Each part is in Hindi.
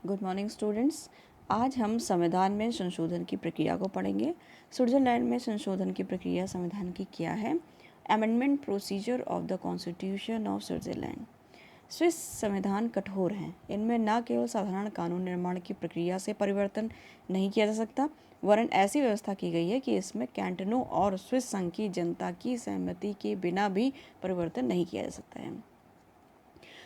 Good morning students. आज हम संविधान में संशोधन की प्रक्रिया को पढ़ेंगे। स्विट्जरलैंड में संशोधन की प्रक्रिया संविधान की क्या है? Amendment procedure of the constitution of Switzerland. Swiss संविधान कठोर हैं। इनमें न केवल साधारण कानून निर्माण की प्रक्रिया से परिवर्तन नहीं किया जा सकता, वरन ऐसी व्यवस्था की गई है कि इसमें कैंटनों और स्विस संघ की जनता की सहमति के बिना भी परिवर्तन नहीं किया जा सकता है।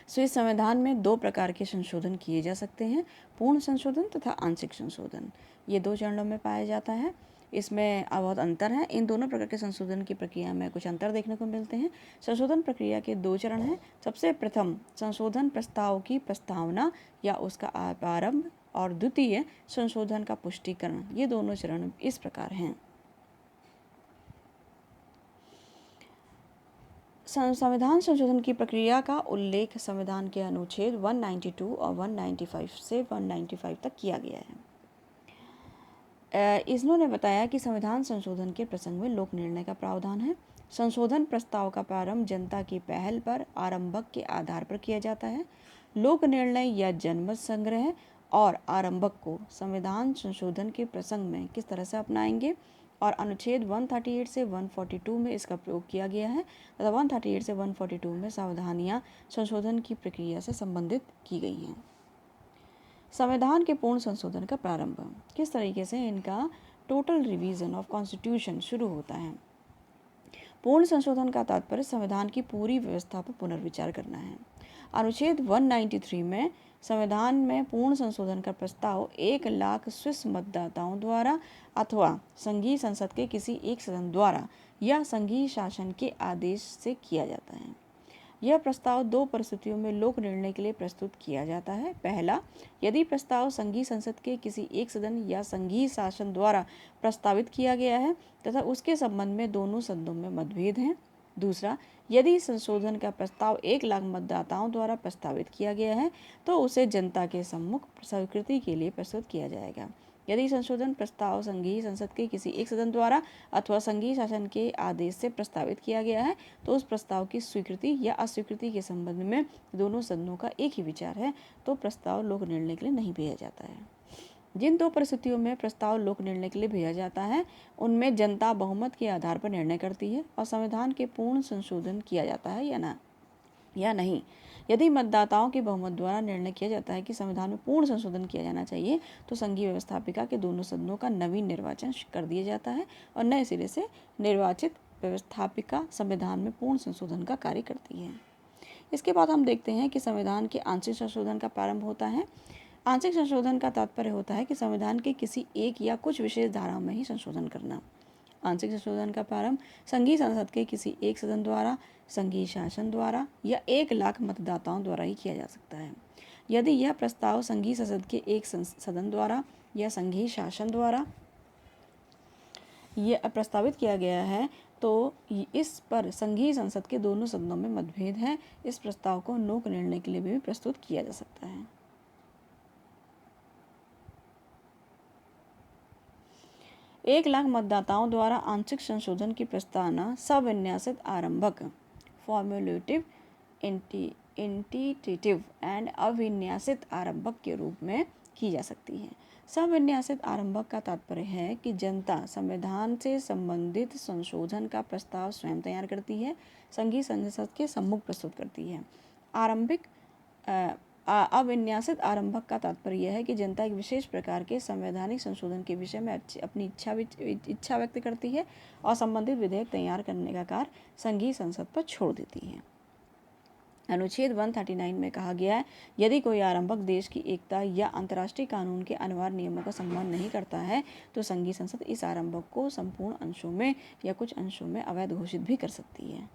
स्विस संविधान में दो प्रकार के संशोधन किए जा सकते हैं, पूर्ण संशोधन तथा आंशिक संशोधन। ये दो चरणों में पाया जाता है। इसमें बहुत अंतर है। इन दोनों प्रकार के संशोधन की प्रक्रिया में कुछ अंतर देखने को मिलते हैं। संशोधन प्रक्रिया के दो चरण हैं। सबसे प्रथम संशोधन प्रस्ताव की प्रस्तावना या उसका प्रारंभ और द्वितीय संशोधन का पुष्टिकरण। ये दोनों चरण इस प्रकार हैं। संविधान संशोधन की प्रक्रिया का उल्लेख संविधान के अनुच्छेद 192 और 195 से 195 तक किया गया है। इन्होंने बताया कि संविधान संशोधन के प्रसंग में लोक निर्णय का प्रावधान है। संशोधन प्रस्ताव का प्रारंभ जनता की पहल पर आरंभक के आधार पर किया जाता है। लोक निर्णय या जनमत संग्रह और आरंभक को संविधान संशोधन के प्रसंग में किस तरह से अपनाएंगे और अनुच्छेद 138 से 142 में इसका प्रयोग किया गया है तथा 138 से 142 में सावधानियां संशोधन की प्रक्रिया से संबंधित की गई हैं। संविधान के पूर्ण संशोधन का प्रारंभ किस तरीके से इनका टोटल रिवीजन ऑफ कॉन्स्टिट्यूशन शुरू होता है। पूर्ण संशोधन का तात्पर्य संविधान की पूरी व्यवस्था पर पुनर्विचार करना है। अनुच्छेद 193 में संविधान में पूर्ण संशोधन का प्रस्ताव 1 लाख स्विस मतदाताओं द्वारा अथवा संघीय संसद के किसी एक सदन द्वारा या संघीय शासन के आदेश से किया जाता है। यह प्रस्ताव दो परिस्थितियों में लोक निर्णय के लिए प्रस्तुत किया जाता है। पहला, यदि प्रस्ताव संघीय संसद के किसी एक सदन या संघीय शासन द्वारा प्रस्तावित किया गया है तथा उसके संबंध में दोनों सदनों में मतभेद हैं। दूसरा, यदि संशोधन का प्रस्ताव 1 लाख मतदाताओं द्वारा प्रस्तावित किया गया है तो उसे जनता के सम्मुख स्वीकृति के लिए प्रस्तुत किया जाएगा। यदि संशोधन प्रस्ताव संघीय संसद के किसी एक सदन द्वारा अथवा संघीय शासन के आदेश से प्रस्तावित किया गया है तो उस प्रस्ताव की स्वीकृति या अस्वीकृति के संबंध में दोनों सदनों का एक ही विचार है तो प्रस्ताव लोक निर्णय के लिए नहीं भेजा जाता है। जिन दो परिस्थितियों में प्रस्ताव लोक निर्णय के लिए भेजा जाता है उनमें जनता बहुमत के आधार पर निर्णय करती है और संविधान के पूर्ण संशोधन किया जाता है या नहीं। यदि मतदाताओं के बहुमत द्वारा निर्णय किया जाता है कि संविधान में पूर्ण संशोधन किया जाना चाहिए तो संघीय व्यवस्थापिका के दोनों सदनों का नवीन निर्वाचन कर दिया जाता है और नए सिरे से निर्वाचित व्यवस्थापिका संविधान में पूर्ण संशोधन का कार्य करती है। इसके बाद हम देखते हैं कि संविधान के आंशिक संशोधन का प्रारंभ होता है। आंशिक संशोधन का तात्पर्य होता है कि संविधान के किसी एक या कुछ विशेष धाराओं में ही संशोधन करना। आंशिक संशोधन का प्रारंभ संघीय संसद के किसी एक सदन द्वारा, संघीय शासन द्वारा या 1 लाख मतदाताओं द्वारा ही किया जा सकता है। यदि यह प्रस्ताव संघीय संसद के एक सदन द्वारा या संघीय शासन द्वारा यह प्रस्तावित किया गया है तो इस पर संघीय संसद के दोनों सदनों में मतभेद है। इस प्रस्ताव को लोक निर्णय के लिए भी प्रस्तुत किया जा सकता है। 1 लाख मतदाताओं द्वारा आंशिक संशोधन की प्रस्तावना सविन्यासित आरंभक फॉर्मुलेटिव, इंटीटेटिव एंड अविन्यासित आरंभक के रूप में की जा सकती है। सविन्यासित आरंभक का तात्पर्य है कि जनता संविधान से संबंधित संशोधन का प्रस्ताव स्वयं तैयार करती है, संघीय संसद के सम्मुख प्रस्तुत करती है। अविन्यासित आरंभक का तात्पर्य यह है कि जनता एक विशेष प्रकार के संवैधानिक संशोधन के विषय में अपनी इच्छा व्यक्त करती है और संबंधित विधेयक तैयार करने का कार्य संघीय संसद पर छोड़ देती है। अनुच्छेद 139 में कहा गया है, यदि कोई आरंभक देश की एकता या अंतर्राष्ट्रीय कानून के अनिवार्य नियमों का सम्मान नहीं करता है तो संघीय संसद इस आरंभक को संपूर्ण अंशों में या कुछ अंशों में अवैध घोषित भी कर सकती है।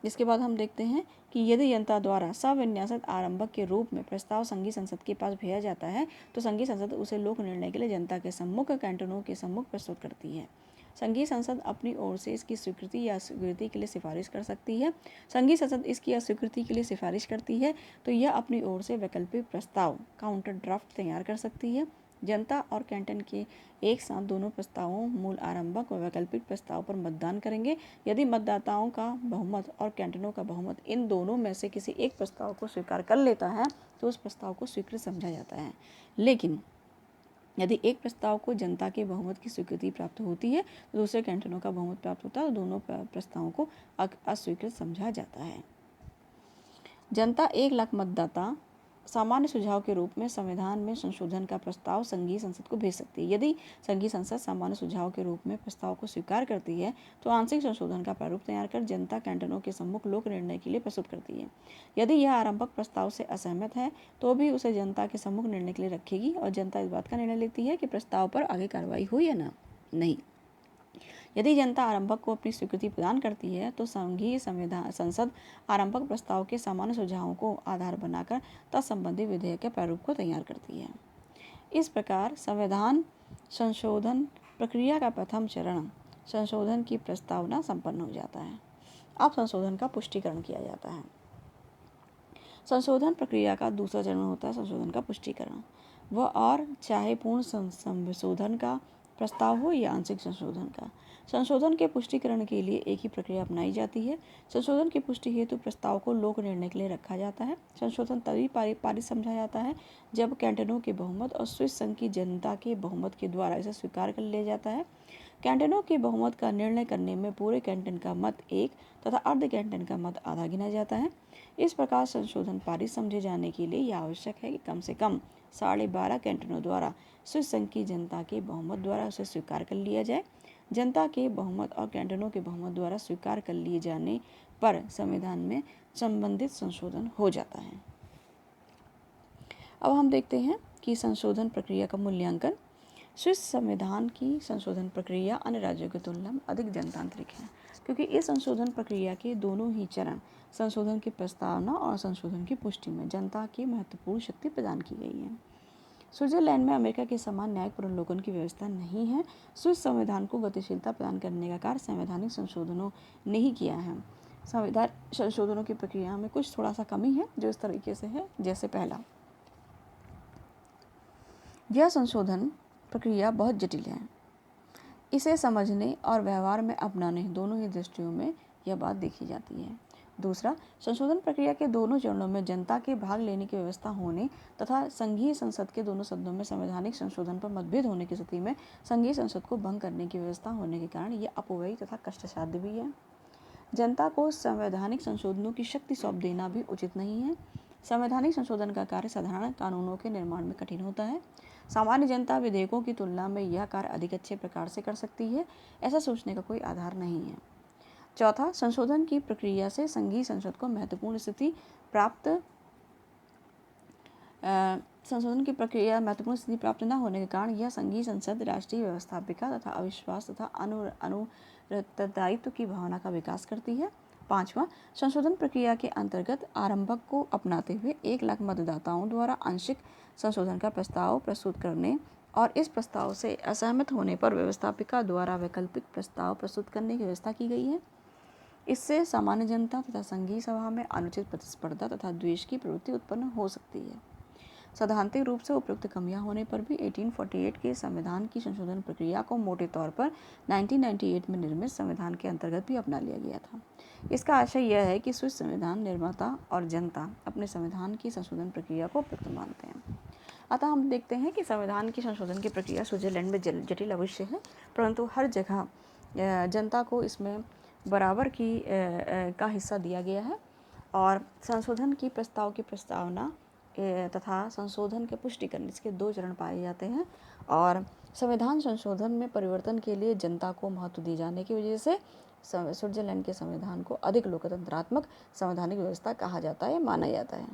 इसके बाद हम देखते हैं कि यदि जनता द्वारा सविन्यासित आरंभक के रूप में प्रस्ताव संघीय संसद के पास भेजा जाता है तो संघीय संसद उसे लोक निर्णय के लिए जनता के सम्मुख कैंटोनों के सम्मुख प्रस्तुत करती है। संघीय संसद अपनी ओर से इसकी स्वीकृति या अस्वीकृति के लिए सिफारिश कर सकती है। संघीय संसद इसकी अस्वीकृति के लिए सिफारिश करती है तो यह अपनी ओर से वैकल्पिक प्रस्ताव काउंटर ड्राफ्ट तैयार कर सकती है। जनता और कैंटन के एक साथ दोनों प्रस्तावों मूल आरंभक और वैकल्पिक प्रस्ताव पर मतदान करेंगे। यदि मतदाताओं का बहुमत और कैंटनों का बहुमत इन दोनों में से किसी एक प्रस्ताव को स्वीकार कर लेता है तो उस प्रस्ताव को स्वीकृत समझा जाता है। लेकिन यदि एक प्रस्ताव को जनता के बहुमत की स्वीकृति प्राप्त होती है तो दूसरे कैंटनों का बहुमत प्राप्त होता है, तो दोनों प्रस्तावों को अस्वीकृत समझा जाता है। जनता 1 लाख मतदाता सामान्य सुझाव के रूप में संविधान में संशोधन का प्रस्ताव संघीय संसद को भेज सकती है। यदि संघीय संसद सामान्य सुझाव के रूप में प्रस्ताव को स्वीकार करती है तो आंशिक संशोधन का प्रारूप तैयार कर जनता कैंटनों के सम्मुख लोक निर्णय के लिए प्रस्तुत करती है। यदि यह आरंभक प्रस्ताव से असहमत है तो भी उसे जनता के सम्मुख निर्णय के लिए रखेगी और जनता इस बात का निर्णय लेती है कि प्रस्ताव पर आगे कार्रवाई हो या नहीं। यदि जनता आरंभक को अपनी स्वीकृति प्रदान करती है तो संघीय संसद आरंभक प्रस्ताव के सामान्य सुझावों को आधार बनाकर तत्संबंधी विधेयक के प्रारूप को तैयार करती है। इस प्रकार संविधान संशोधन प्रक्रिया का प्रथम चरण संशोधन की प्रस्तावना संपन्न हो जाता है। अब संशोधन का पुष्टिकरण किया जाता है। संशोधन प्रक्रिया का दूसरा चरण होता है संशोधन का पुष्टिकरण। वह और चाहे पूर्ण संशोधन का प्रस्ताव हो या आंशिक संशोधन का, संशोधन के पुष्टिकरण के लिए एक ही प्रक्रिया अपनाई जाती है। संशोधन की पुष्टि हेतु प्रस्ताव को लोक निर्णय के लिए रखा जाता है। संशोधन तभी पारित समझा जाता है जब कैंटनों के बहुमत और स्विस संघ की जनता के बहुमत के द्वारा इसे स्वीकार कर लिया जाता है। कैंटनों के बहुमत का निर्णय करने में पूरे कैंटन का मत 1 तथा अर्ध कैंटन का मत आधा गिना जाता है। इस प्रकार संशोधन पारित समझे जाने के लिए यह आवश्यक है कि कम से कम 12.5 कैंटनों द्वारा स्विस संघ की जनता के बहुमत द्वारा उसे स्वीकार कर लिया जाए। जनता के बहुमत और कैंटनों के बहुमत द्वारा स्वीकार कर लिए जाने पर संविधान में संबंधित संशोधन हो जाता है। अब हम देखते हैं कि संशोधन प्रक्रिया का मूल्यांकन। स्विस संविधान की संशोधन प्रक्रिया अन्य राज्यों की तुलना में अधिक जनतांत्रिक है क्योंकि इस संशोधन प्रक्रिया के दोनों ही चरण संशोधन की प्रस्तावना और संशोधन की पुष्टि में जनता की महत्वपूर्ण शक्ति प्रदान की गई है। स्विट्जरलैंड में अमेरिका के समान न्यायिक पुनर्लोकन की व्यवस्था नहीं है। स्विस संविधान को गतिशीलता प्रदान करने का कार्य संवैधानिक संशोधनों ने ही किया है। संविधान संशोधनों की प्रक्रिया में कुछ थोड़ा सा कमी है जो इस तरीके से है। जैसे पहला, यह संशोधन प्रक्रिया बहुत जटिल है। इसे समझने और व्यवहार में अपनाने दोनों ही दृष्टियों में यह बात देखी जाती है। दूसरा, संशोधन प्रक्रिया के दोनों चरणों में जनता के भाग लेने की व्यवस्था होने तथा संघीय संसद के दोनों सदनों में संवैधानिक संशोधन पर मतभेद होने की स्थिति में संघीय संसद को भंग करने की व्यवस्था होने के कारण यह अपव्ययी तथा कष्टसाध्य भी है। जनता को संवैधानिक संशोधनों की शक्ति सौंप देना भी उचित नहीं है। संवैधानिक संशोधन का कार्य साधारण कानूनों के निर्माण में कठिन होता है। सामान्य जनता विधेयकों की तुलना में यह कार्य अधिक अच्छे प्रकार से कर सकती है, ऐसा सोचने का कोई आधार नहीं है। चौथा, संशोधन की प्रक्रिया से संघीय संसद को महत्वपूर्ण स्थिति प्राप्त न होने के कारण यह संघीय संसद राष्ट्रीय व्यवस्थापिका तथा अविश्वास तथा अनुत्तरदायित्व की भावना का विकास करती है। पांचवा, संशोधन प्रक्रिया के अंतर्गत आरंभक को अपनाते हुए 1 लाख मतदाताओं द्वारा आंशिक संशोधन का प्रस्ताव प्रस्तुत करने और इस प्रस्ताव से असहमत होने पर व्यवस्थापिका द्वारा वैकल्पिक प्रस्ताव प्रस्तुत करने की व्यवस्था की गई है। इससे सामान्य जनता तथा संघीय सभा में अनुचित प्रतिस्पर्धा तथा द्वेष की प्रवृत्ति उत्पन्न हो सकती है। सैद्धांतिक रूप से उपयुक्त कमियां होने पर भी 1848 के संविधान की संशोधन प्रक्रिया को मोटे तौर पर 1998 में निर्मित संविधान के अंतर्गत भी अपना लिया गया था। इसका आशय यह है कि स्विस संविधान निर्माता और जनता अपने संविधान की संशोधन प्रक्रिया को उपयुक्त मानते हैं। अतः हम देखते हैं कि संविधान की संशोधन की प्रक्रिया स्विट्जरलैंड में जटिल अवश्य है, परंतु हर जगह जनता को इसमें बराबर का हिस्सा दिया गया है और संशोधन की प्रस्ताव की प्रस्तावना तथा संशोधन के पुष्टिकरण इसके 2 चरण पाए जाते हैं और संविधान संशोधन में परिवर्तन के लिए जनता को महत्व दिए जाने की वजह से स्विट्जरलैंड के संविधान को अधिक लोकतंत्रात्मक संवैधानिक व्यवस्था कहा जाता है, माना जाता है।